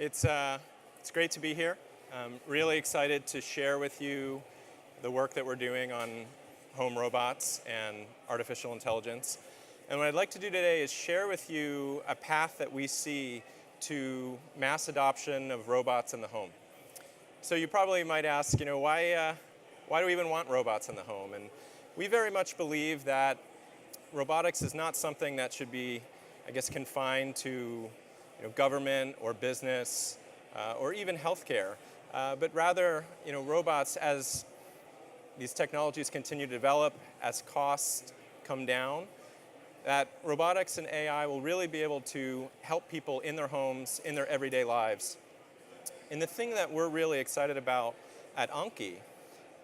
It's great to be here. I'm really excited to share with you the work that we're doing on home robots and artificial intelligence. And what I'd like to do today is share with you a path that we see to mass adoption of robots in the home. So you probably might ask, why do we even want robots in the home? And we very much believe that robotics is not something that should be, confined to government or business or even healthcare, but rather, robots, as these technologies continue to develop, as costs come down, that robotics and AI will really be able to help people in their homes, in their everyday lives. And the thing that we're really excited about at Anki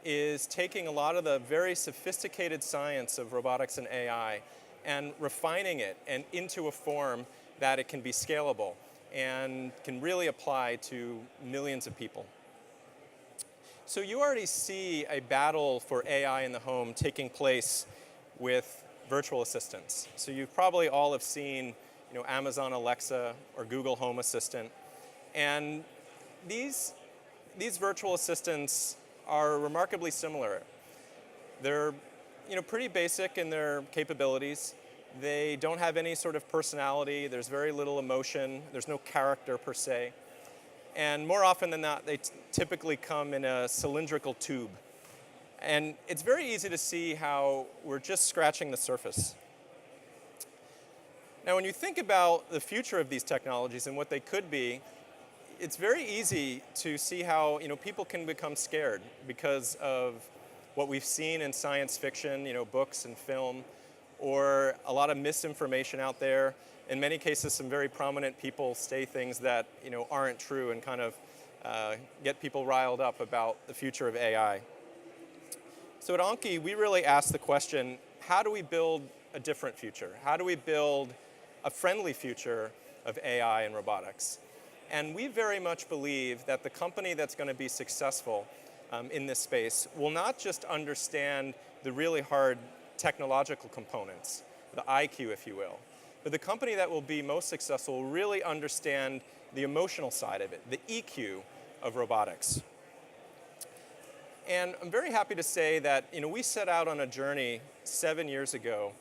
is taking a lot of the very sophisticated science of robotics and AI and refining it and into a form that it can be scalable and can really apply to millions of people. So you already see a battle for AI in the home taking place with virtual assistants. So you probably all have seen Amazon Alexa or Google Home Assistant. And these virtual assistants are remarkably similar. They're pretty basic in their capabilities. They don't have any sort of personality. There's very little emotion. There's no character per se. And more often than not, they typically come in a cylindrical tube. And it's very easy to see how we're just scratching the surface. Now, when you think about the future of these technologies and what they could be, it's very easy to see how people can become scared because of what we've seen in science fiction, books and film, or a lot of misinformation out there. In many cases, some very prominent people say things that aren't true and kind of get people riled up about the future of AI. So at Anki, we really ask the question, how do we build a different future? How do we build a friendly future of AI and robotics? And we very much believe that the company that's going to be successful in this space will not just understand the really hard technological components, the IQ, if you will, but the company that will be most successful will really understand the emotional side of it, the EQ of robotics. And I'm very happy to say that we set out on a journey 7 years ago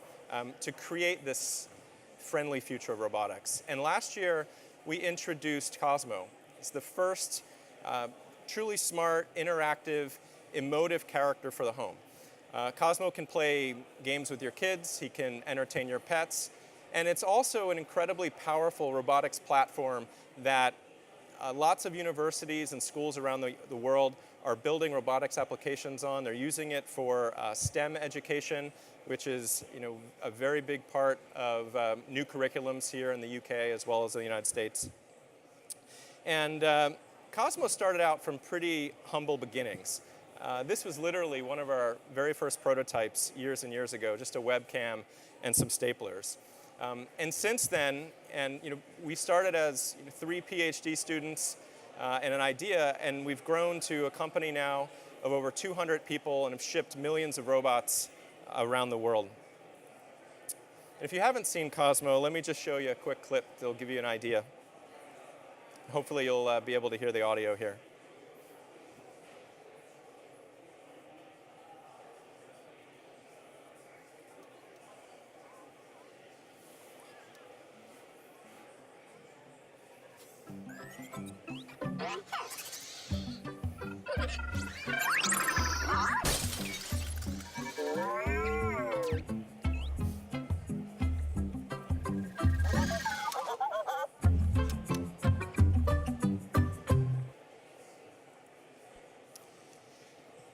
to create this friendly future of robotics. And last year, we introduced Cosmo. It's the first truly smart, interactive, emotive character for the home. Cosmo can play games with your kids, he can entertain your pets, and it's also an incredibly powerful robotics platform that lots of universities and schools around the world are building robotics applications on. They're using it for STEM education, which is a very big part of new curriculums here in the UK as well as the United States. And Cosmo started out from pretty humble beginnings. This was literally one of our very first prototypes years and years ago, just a webcam and some staplers. And since then, we started as 3 PhD students and an idea, and we've grown to a company now of over 200 people and have shipped millions of robots around the world. And if you haven't seen Cosmo, let me just show you a quick clip that'll give you an idea. Hopefully you'll be able to hear the audio here.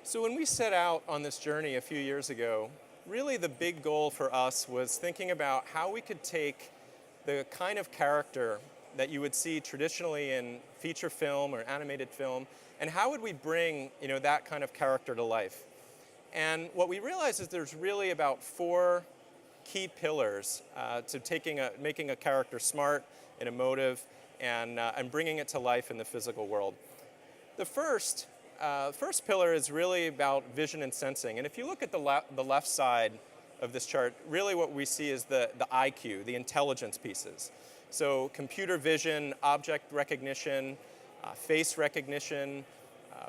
So when we set out on this journey a few years ago, really the big goal for us was thinking about how we could take the kind of character that you would see traditionally in feature film or animated film, and how would we bring that kind of character to life. And what we realized is there's really about 4 key pillars to making a character smart and emotive and bringing it to life in the physical world. The first pillar is really about vision and sensing. And if you look at the left side of this chart, really what we see is the IQ, the intelligence pieces. So computer vision, object recognition, face recognition,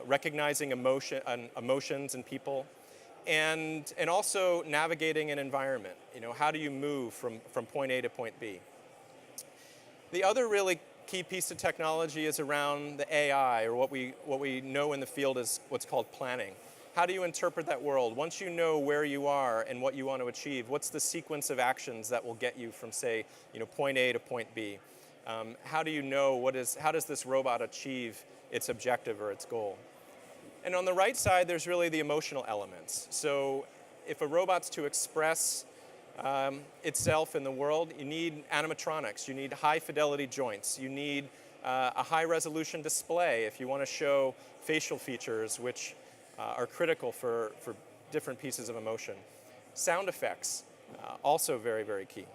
recognizing emotions in people, and also navigating an environment. How do you move from point A to point B? The other really key piece of technology is around the AI, or what we know in the field is what's called planning. How do you interpret that world? Once you know where you are and what you want to achieve, what's the sequence of actions that will get you from, say, point A to point B? How do you know how does this robot achieve its objective or its goal? And on the right side, there's really the emotional elements. So if a robot's to express itself in the world, you need animatronics, you need high fidelity joints, you need a high resolution display if you want to show facial features, which are critical for different pieces of emotion. Sound effects, also very, very key.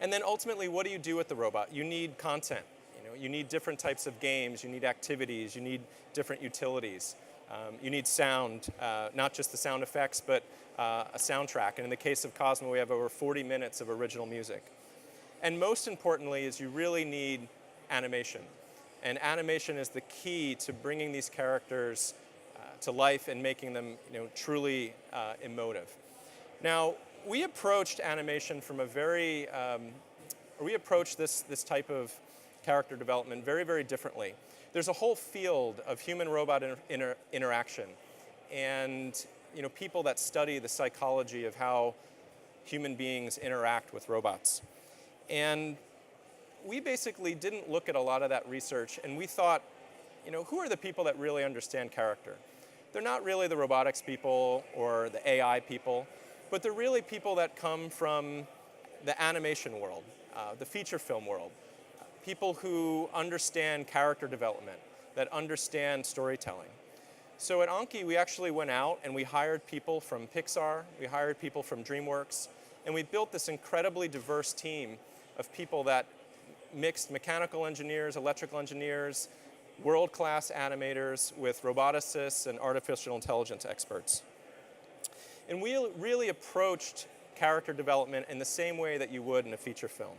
And then ultimately, what do you do with the robot? You need content. You need different types of games, you need activities, you need different utilities. You need sound, not just the sound effects, but a soundtrack. And in the case of Cosmo, we have over 40 minutes of original music. And most importantly is you really need animation. And animation is the key to bringing these characters to life and making them truly emotive. Now, we approached animation from we approached this type of character development very, very differently. There's a whole field of human-robot interaction, and people that study the psychology of how human beings interact with robots. And we basically didn't look at a lot of that research, and we thought, who are the people that really understand character? They're not really the robotics people or the AI people, but they're really people that come from the animation world, the feature film world, people who understand character development, that understand storytelling. So at Anki, we actually went out and we hired people from Pixar, we hired people from DreamWorks, and we built this incredibly diverse team of people that mixed mechanical engineers, electrical engineers, world-class animators with roboticists and artificial intelligence experts. And we really approached character development in the same way that you would in a feature film.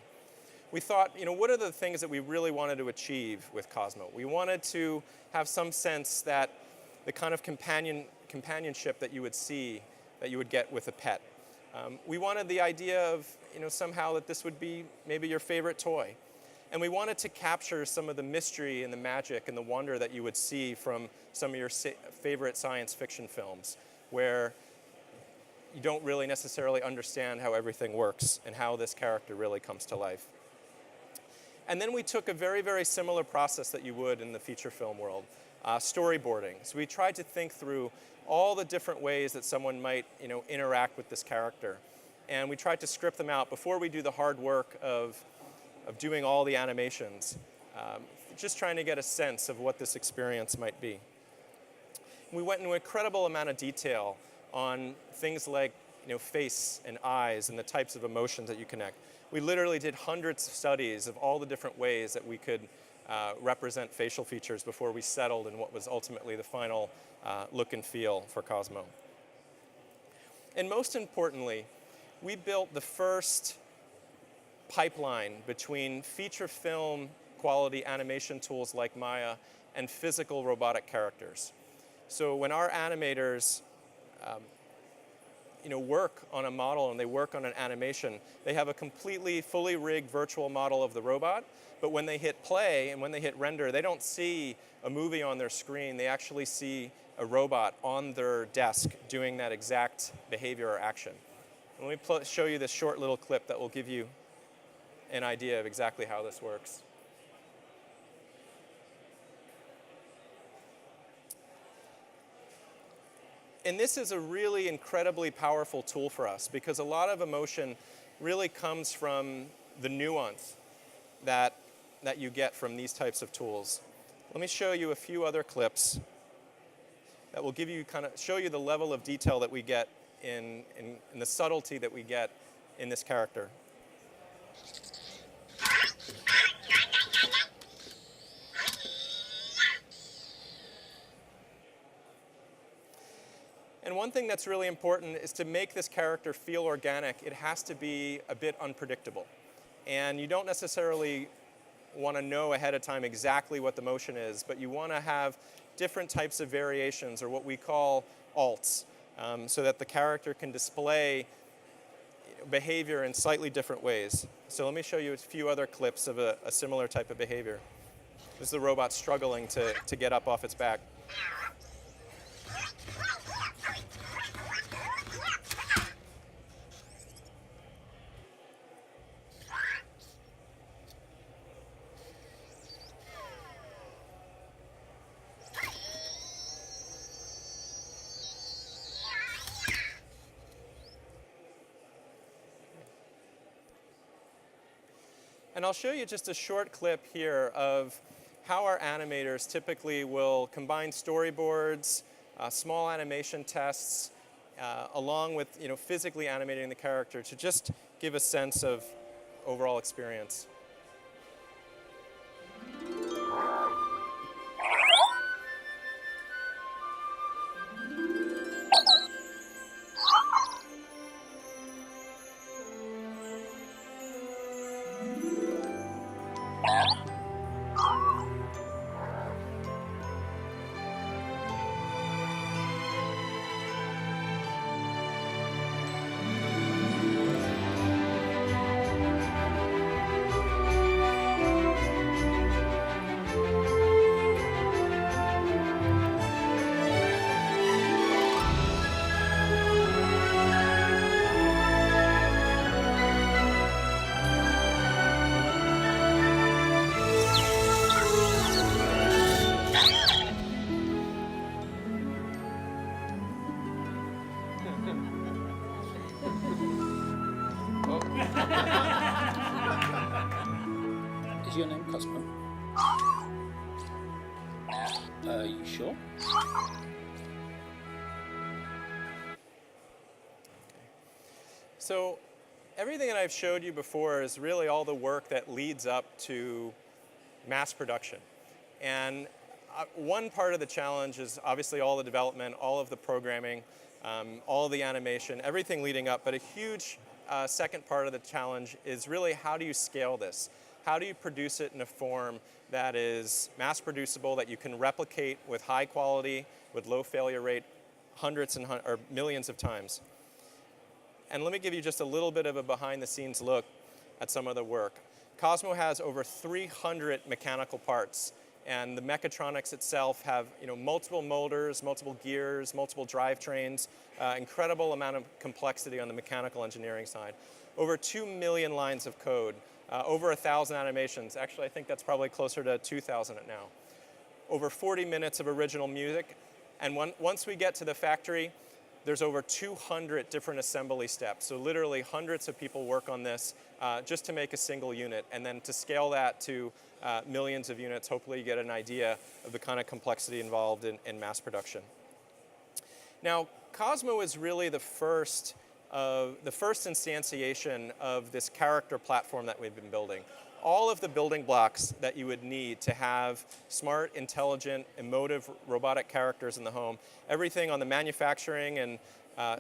We thought, what are the things that we really wanted to achieve with Cosmo? We wanted to have some sense that the kind of companionship that you would see, that you would get with a pet. We wanted the idea of, somehow that this would be maybe your favorite toy. And we wanted to capture some of the mystery and the magic and the wonder that you would see from some of your favorite science fiction films, where you don't really necessarily understand how everything works and how this character really comes to life. And then we took a very, very similar process that you would in the feature film world, storyboarding. So we tried to think through all the different ways that someone might, interact with this character. And we tried to script them out before we do the hard work of doing all the animations, just trying to get a sense of what this experience might be. We went into an incredible amount of detail on things like face and eyes and the types of emotions that you connect. We literally did hundreds of studies of all the different ways that we could represent facial features before we settled in what was ultimately the final look and feel for Cosmo. And most importantly, we built the first pipeline between feature film quality animation tools like Maya and physical robotic characters. So when our animators work on a model and they work on an animation, they have a completely fully rigged virtual model of the robot, but when they hit play and when they hit render, they don't see a movie on their screen, they actually see a robot on their desk doing that exact behavior or action. And let me show you this short little clip that will give you an idea of exactly how this works. And this is a really incredibly powerful tool for us because a lot of emotion really comes from the nuance that you get from these types of tools. Let me show you a few other clips that will give you show you the level of detail that we get in the subtlety that we get in this character. And one thing that's really important is to make this character feel organic, it has to be a bit unpredictable. and you don't necessarily want to know ahead of time exactly what the motion is, but you want to have different types of variations, or what we call alts, so that the character can display behavior in slightly different ways. So let me show you a few other clips of a similar type of behavior. This is the robot struggling to get up off its back. And I'll show you just a short clip here of how our animators typically will combine storyboards, small animation tests, along with physically animating the character to just give a sense of overall experience. Is your name Cosmo? Are you sure? So everything that I've showed you before is really all the work that leads up to mass production. And one part of the challenge is obviously all the development, all of the programming, all of the animation, everything leading up. But a huge second part of the challenge is really, how do you scale this? How do you produce it in a form that is mass producible, that you can replicate with high quality, with low failure rate, hundreds or millions of times? And let me give you just a little bit of a behind the scenes look at some of the work. Cosmo has over 300 mechanical parts, and the mechatronics itself have multiple motors, multiple gears, multiple drivetrains, incredible amount of complexity on the mechanical engineering side. Over 2 million lines of code, over 1,000 animations. Actually, I think that's probably closer to 2,000 now. Over 40 minutes of original music, and once we get to the factory, there's over 200 different assembly steps. So literally hundreds of people work on this just to make a single unit. And then to scale that to millions of units, hopefully you get an idea of the kind of complexity involved in mass production. Now, Cosmo is really the first instantiation of this character platform that we've been building. All of the building blocks that you would need to have smart, intelligent, emotive robotic characters in the home. Everything on the manufacturing and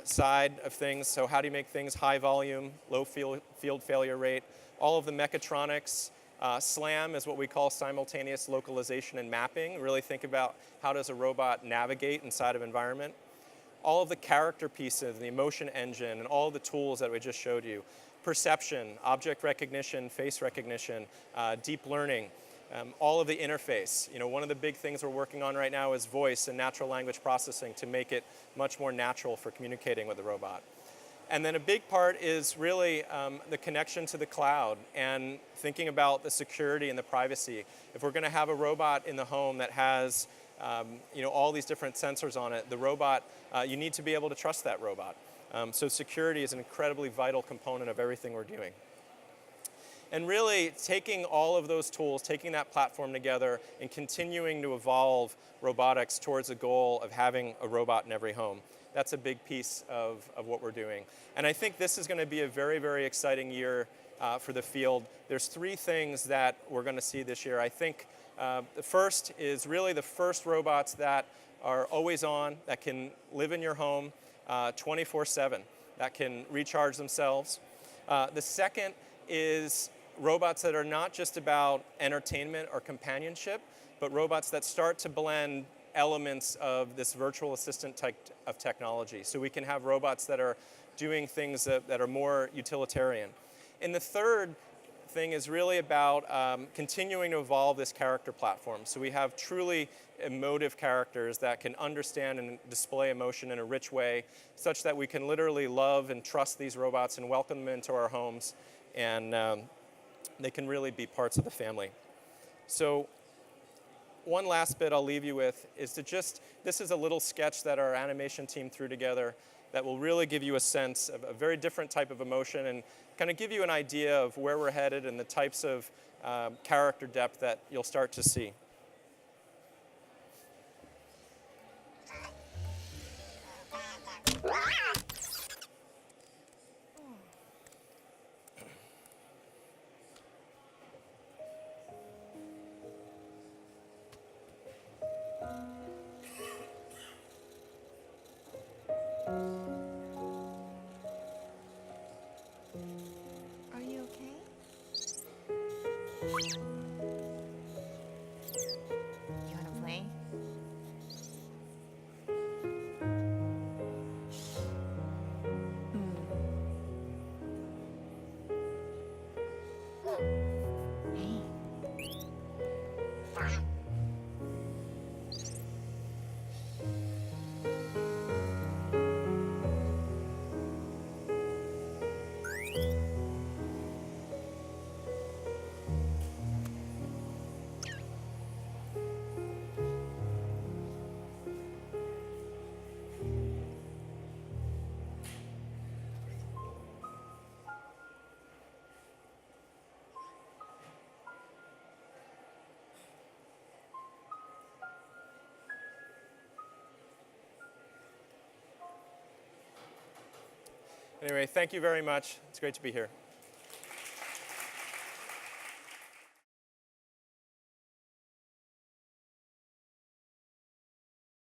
side of things. So how do you make things high volume, low field failure rate? All of the mechatronics. SLAM is what we call simultaneous localization and mapping. Really think about how does a robot navigate inside of environment. All of the character pieces, the emotion engine, and all of the tools that we just showed you. Perception, object recognition, face recognition, deep learning, all of the interface. One of the big things we're working on right now is voice and natural language processing to make it much more natural for communicating with the robot. And then a big part is really the connection to the cloud and thinking about the security and the privacy. If we're going to have a robot in the home that has all these different sensors on it, the robot, you need to be able to trust that robot. So security is an incredibly vital component of everything we're doing. And really taking all of those tools, taking that platform together, and continuing to evolve robotics towards a goal of having a robot in every home. That's a big piece of what we're doing. And I think this is going to be a very, very exciting year for the field. There's 3 things that we're going to see this year. I think the first is really the first robots that are always on, that can live in your home 24/7, that can recharge themselves. The second is robots that are not just about entertainment or companionship, but robots that start to blend elements of this virtual assistant type of technology. So we can have robots that are doing things that are more utilitarian. And the third thing is really about continuing to evolve this character platform. So we have truly emotive characters that can understand and display emotion in a rich way, such that we can literally love and trust these robots and welcome them into our homes, and they can really be parts of the family. So one last bit I'll leave you with is this is a little sketch that our animation team threw together that will really give you a sense of a very different type of emotion and kind of give you an idea of where we're headed and the types of character depth that you'll start to see. Are you okay? You wanna play? Hey. Anyway, thank you very much. It's great to be here.